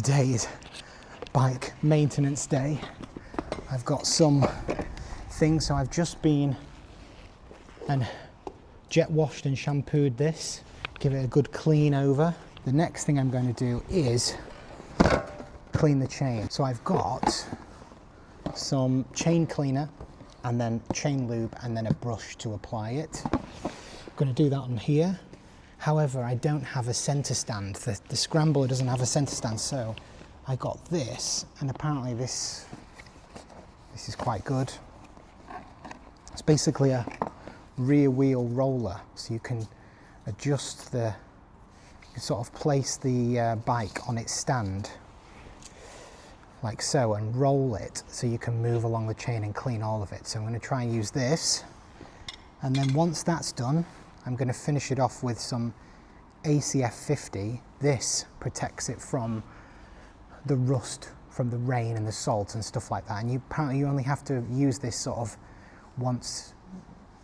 today is bike maintenance day. I've got some things, so I've just been and jet washed and shampooed this, give it a good clean over. The next thing I'm going to do is clean the chain. So I've got some chain cleaner and then chain lube and then a brush to apply it. I'm going to do that on here. However, I don't have a center stand. The Scrambler doesn't have a center stand, so I got this, and apparently this is quite good. It's basically a rear wheel roller, so you can adjust you sort of place the bike on its stand like so and roll it so you can move along the chain and clean all of it. So I'm going to try and use this, and then once that's done I'm going to finish it off with some ACF 50. This protects it from the rust from the rain and the salt and stuff like that, and apparently you only have to use this sort of once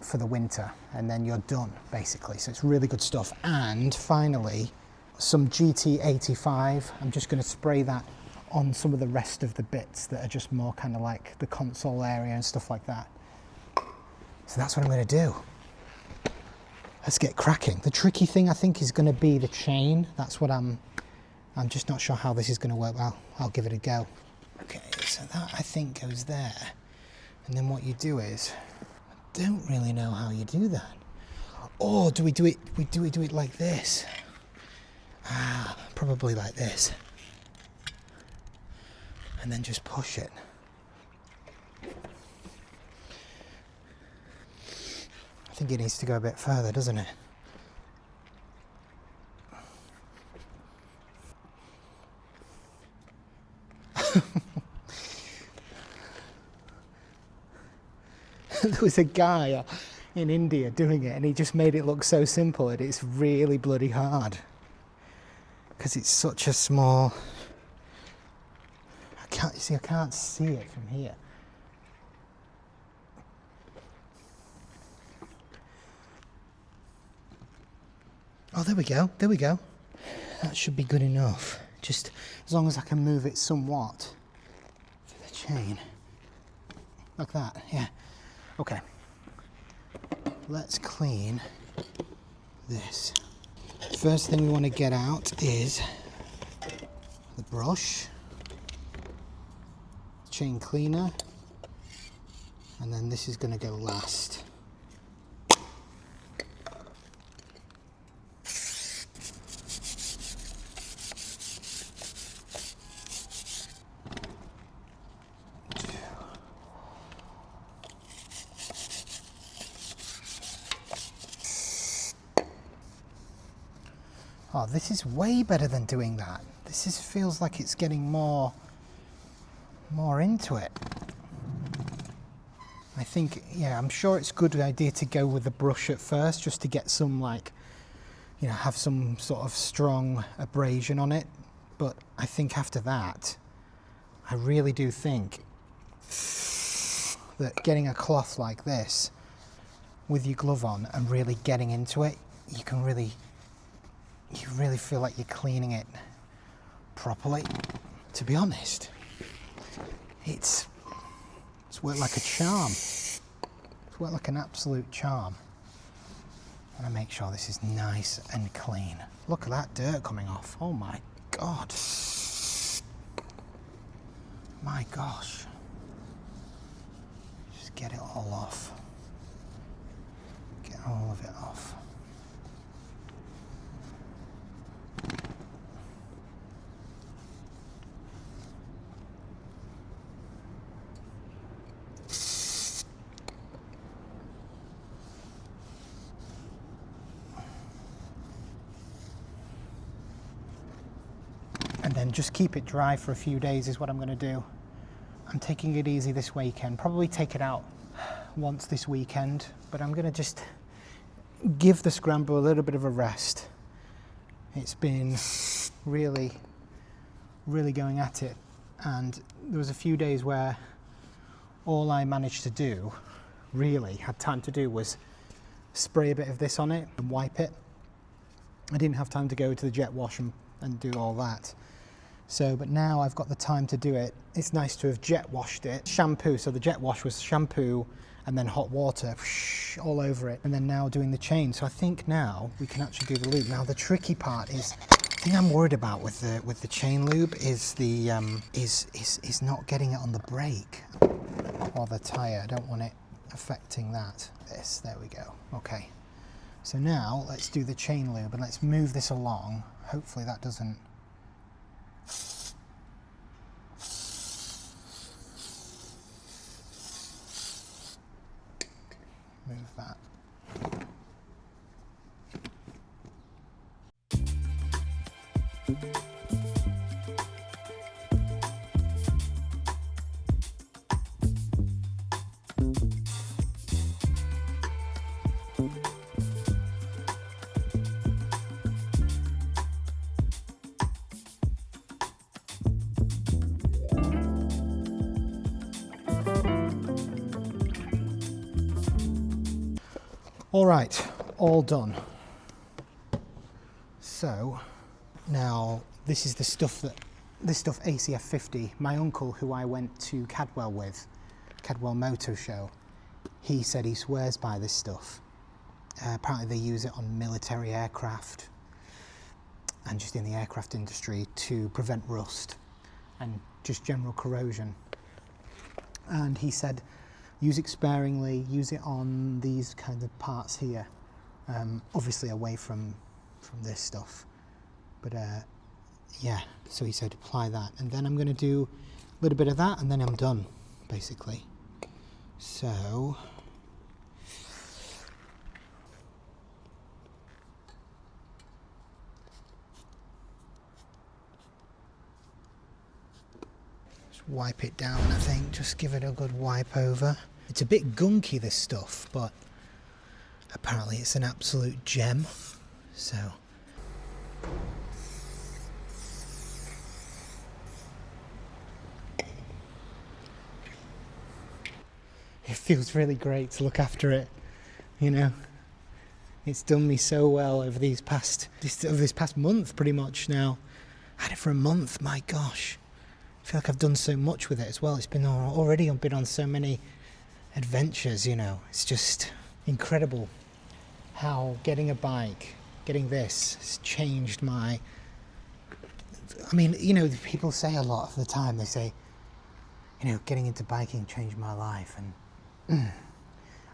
for the winter and then you're done basically. So it's really good stuff. And finally some GT85. I'm just going to spray that on some of the rest of the bits that are just more kind of like the console area and stuff like that. So that's what I'm going to do. Let's get cracking. The tricky thing I think is going to be the chain. That's what I'm just not sure how this is going to work. Well, I'll give it a go. Okay, so that I think goes there. And then what you do is, I don't really know how you do that. Or do we do it like this? Ah, probably like this. And then just push it. I think it needs to go a bit further, doesn't it? There was a guy in India doing it and he just made it look so simple, and it's really bloody hard because it's such a small... I can't see it from here. Oh, there we go, there we go. That should be good enough. Just as long as I can move it somewhat for the chain. Like that, yeah. Okay. Let's clean this. First thing we want to get out is the brush, chain cleaner, and then this is going to go last. Oh, this is way better than doing that. This feels like it's getting more into it. I think, yeah, I'm sure it's a good idea to go with the brush at first, just to get some, like, you know, have some sort of strong abrasion on it. But I think after that, I really do think that getting a cloth like this with your glove on and really getting into it, you really feel like you're cleaning it properly. To be honest, it's worked like a charm. It's worked like an absolute charm. I'm gonna make sure this is nice and clean. Look at that dirt coming off. Oh my God. My gosh. Just get it all off. Get all of it off. And then just keep it dry for a few days is what I'm going to do. I'm taking it easy this weekend, probably take it out once this weekend, but I'm going to just give the Scrambler a little bit of a rest. It's been really going at it, and there was a few days where all I managed to do, really had time to do, was spray a bit of this on it and wipe it. I didn't have time to go to the jet wash and do all that. So, but now I've got the time to do it. It's nice to have jet washed it. Shampoo, so the jet wash was shampoo and then hot water all over it. And then now doing the chain. So I think now we can actually do the lube. Now the tricky part is, the thing I'm worried about with the chain lube is the is not getting it on the brake or the tire. I don't want it affecting that. There we go. Okay. So now let's do the chain lube and let's move this along. Hopefully that doesn't. Move that. All right, all done. So now this is the stuff ACF 50, my uncle who I went to Cadwell with, Cadwell Motor Show, he said he swears by this stuff. Apparently they use it on military aircraft and just in the aircraft industry to prevent rust and just general corrosion. And he said, use it sparingly, use it on these kind of parts here, obviously away from this stuff. But yeah, so he said apply that. And then I'm going to do a little bit of that and then I'm done, basically. So, wipe it down, I think, just give it a good wipe over. It's a bit gunky, this stuff, but apparently it's an absolute gem, so. It feels really great to look after it, you know. It's done me so well over this past month, pretty much now. I had it for a month, my gosh. I feel like I've done so much with it as well. It's been already been on so many adventures, you know. It's just incredible how getting a bike, getting this has changed my. I mean, you know, people say a lot of the time, they say, you know, getting into biking changed my life. And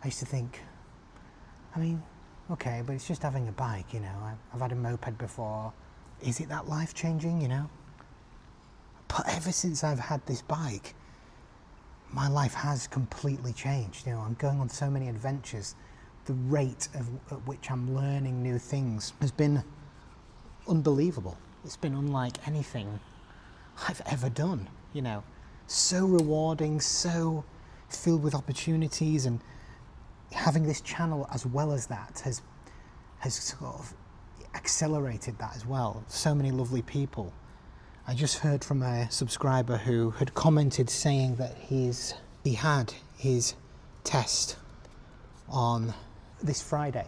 I used to think, I mean, okay, but it's just having a bike, you know. I've had a moped before. Is it that life-changing, you know? But ever since I've had this bike, my life has completely changed. You know, I'm going on so many adventures. The rate at which I'm learning new things has been unbelievable. It's been unlike anything I've ever done, you know. So rewarding, so filled with opportunities, and having this channel as well as that has sort of accelerated that as well. So many lovely people. I just heard from a subscriber who had commented saying that he had his test on this Friday.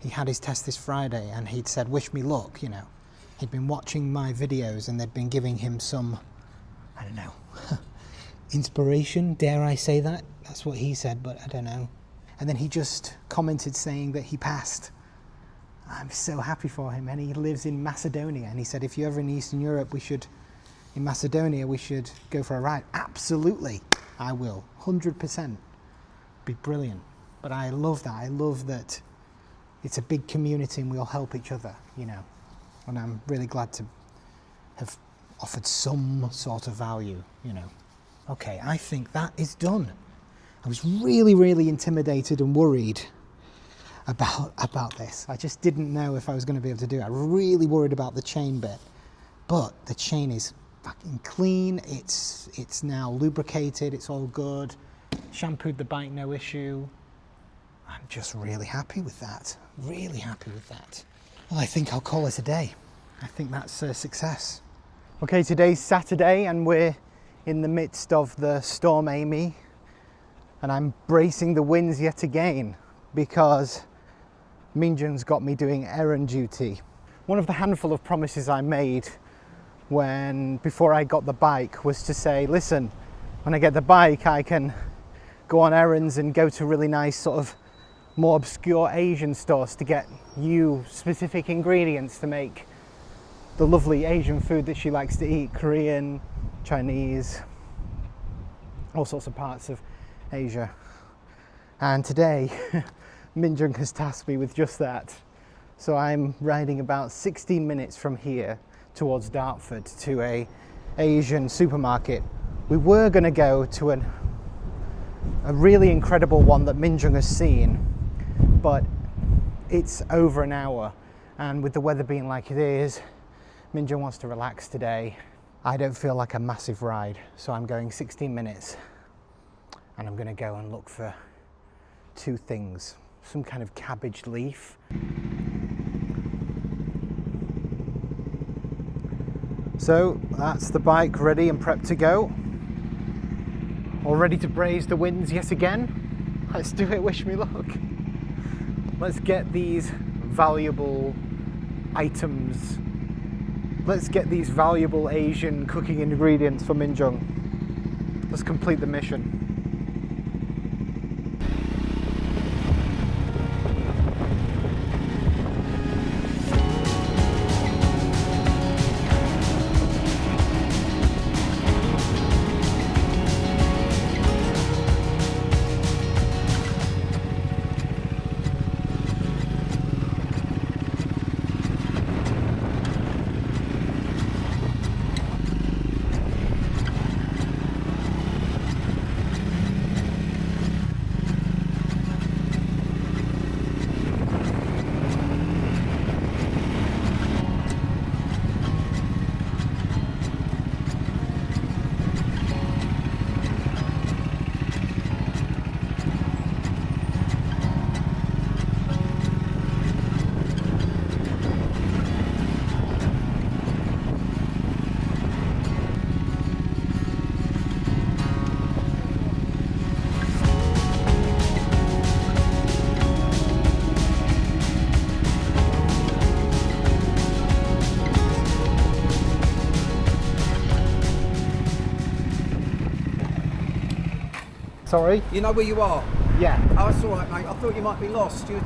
He had his test this Friday and he'd said, wish me luck, you know. He'd been watching my videos and they'd been giving him some, I don't know, inspiration, dare I say that? That's what he said, but I don't know. And then he just commented saying that he passed. I'm so happy for him, and he lives in Macedonia, and he said if you're ever in Eastern Europe, in Macedonia, we should go for a ride. Absolutely, I will, 100%. Be brilliant. But I love that. I love that it's a big community and we all help each other, you know. And I'm really glad to have offered some sort of value, you know. Okay, I think that is done. I was really, really intimidated and worried about this. I just didn't know if I was going to be able to do it. I was really worried about the chain bit, but the chain is fucking clean. It's now lubricated. It's all good. Shampooed the bike, no issue. I'm just really happy with that. Really happy with that. Well, I think I'll call it a day. I think that's a success. Okay, today's Saturday and we're in the midst of the storm Amy, and I'm bracing the winds yet again because Minjun's got me doing errand duty. One of the handful of promises I made before I got the bike was to say, listen, when I get the bike I can go on errands and go to really nice sort of more obscure Asian stores to get you specific ingredients to make the lovely Asian food that she likes to eat, Korean, Chinese, all sorts of parts of Asia. And today Minjung has tasked me with just that. So I'm riding about 16 minutes from here towards Dartford to a Asian supermarket. We were going to go to a really incredible one that Minjung has seen, but it's over an hour, and with the weather being like it is, Minjung wants to relax today. I don't feel like a massive ride, so I'm going 16 minutes and I'm going to go and look for two things. Some kind of cabbage leaf. So that's the bike ready and prepped to go. All ready to braze the winds yet again. Let's do it, wish me luck. Let's get these valuable items. Let's get these valuable Asian cooking ingredients for Minjung. Let's complete the mission. Sorry? You know where you are? Yeah. Oh, it's all right, mate. I thought you might be lost. You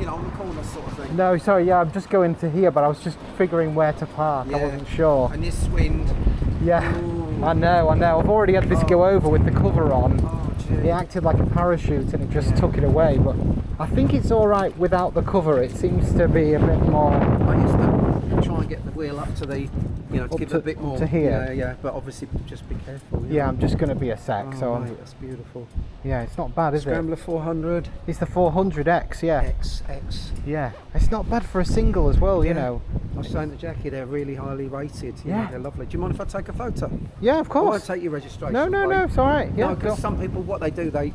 know, on the corner sort of thing. No, sorry, yeah, I'm just going to here, but I was just figuring where to park. Yeah. I wasn't sure. And this wind. Yeah, Ooh. I know. I've already had this go over with the cover on. Oh, gee. It acted like a parachute and it just took it away, but I think it's all right without the cover. It seems to be a bit more... I used to try and get the wheel up to the, to give it a bit more. To here? Yeah, but obviously just be careful. Yeah, I'm just going to be a sec. Oh, so mate, that's beautiful. Yeah, it's not bad, is Scrambler it? 400. It's the 400X, yeah. X. Yeah, it's not bad for a single as well, you know. I was saying to Jackie, they're really highly rated. You know, they're lovely. Do you mind if I take a photo? Yeah, of course. I won't take your registration. No, it's all right. Yeah, no, because some people, what they do, they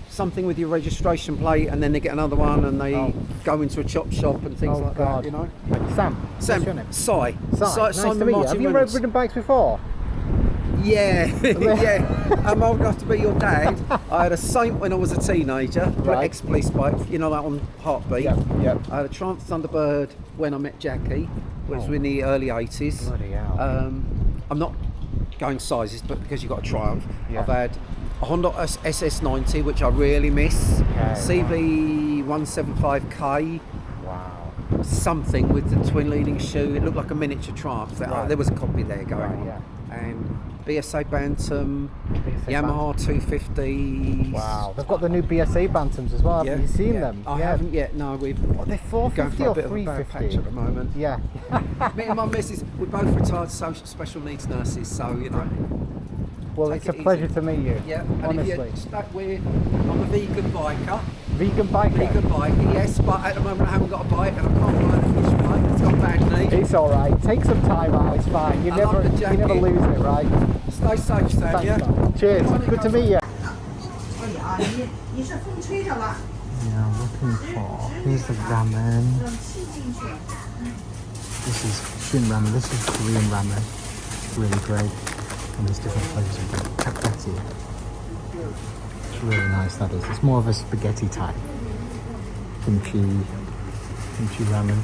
something with your registration plate, and then they get another one, and they go into a chop shop and things like that. You know. Sam. What's your name? Si. Nice to meet you. Have you ridden bikes before? Yeah, yeah. I'm old enough to be your dad. I had a Saint when I was a teenager, ex-police bike, you know, that on Heartbeat. Yep. I had a Triumph Thunderbird when I met Jackie, which was in the early 80s. Bloody hell. I'm not going sizes, but because you've got a Triumph, Yeah. I've had a Honda SS90, which I really miss, CV 175K, something with the twin leading shoe. It looked like a miniature Triumph. There was a copy there going on. And BSA Bantam, Yamaha 250. Wow, they've got the new BSA Bantams as well. Have you seen them? I haven't yet. No, we're they're 450 or 350 at the moment. Yeah. Me and my missus, we're both retired special needs nurses, so you know. Well, it's a pleasure to meet you. Yeah, honestly. And if you're stuck with, I'm a vegan biker. Vegan biker? Vegan biker, yes, but at the moment I haven't got a bike and I can't ride a fish bike. It's got bad knee. It's all right. Take some time out. It's fine. You never lose it, right? Stay safe, Sam. Yeah. Man. Cheers. Good to meet you. Yeah, I'm looking for. Here's the ramen. This is Shin ramen. This is Korean ramen. Really great. And there's different flavors of it. Kakati. It's really nice, that is. It's more of a spaghetti type. Kimchi ramen.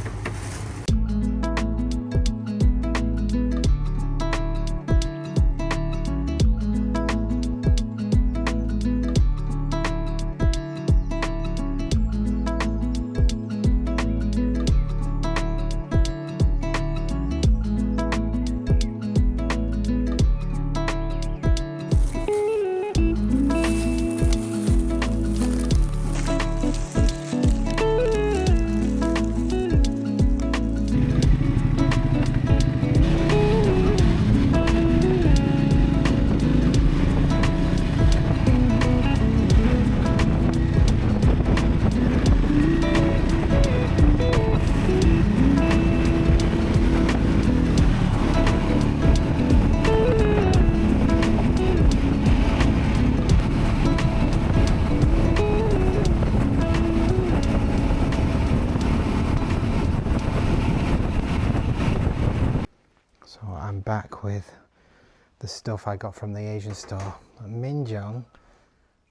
the stuff I got from the Asian store. But Minjong,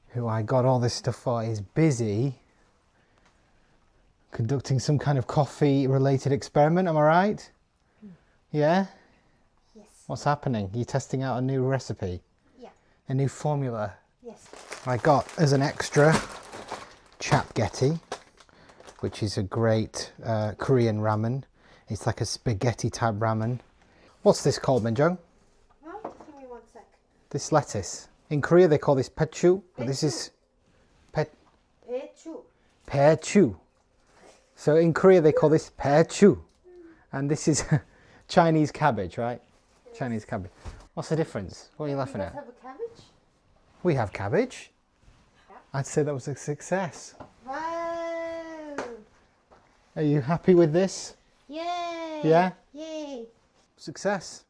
who I got all this stuff for, is busy conducting some kind of coffee related experiment, am I right? Yeah? Yes. What's happening? You're testing out a new recipe? Yeah. A new formula? Yes. I got as an extra chapgeti, which is a great Korean ramen. It's like a spaghetti type ramen. What's this called, Minjong? Well, give me 1 sec. This lettuce. In Korea they call this pechu, but this is Pechu. pechu. So in Korea they call this pechu. And this is Chinese cabbage, right? Yes. Chinese cabbage. What's the difference? What are you laughing at? You guys have a cabbage? We have cabbage. Yeah. I'd say that was a success. Wow. Are you happy with this? Yay. Yeah? Yay. Success.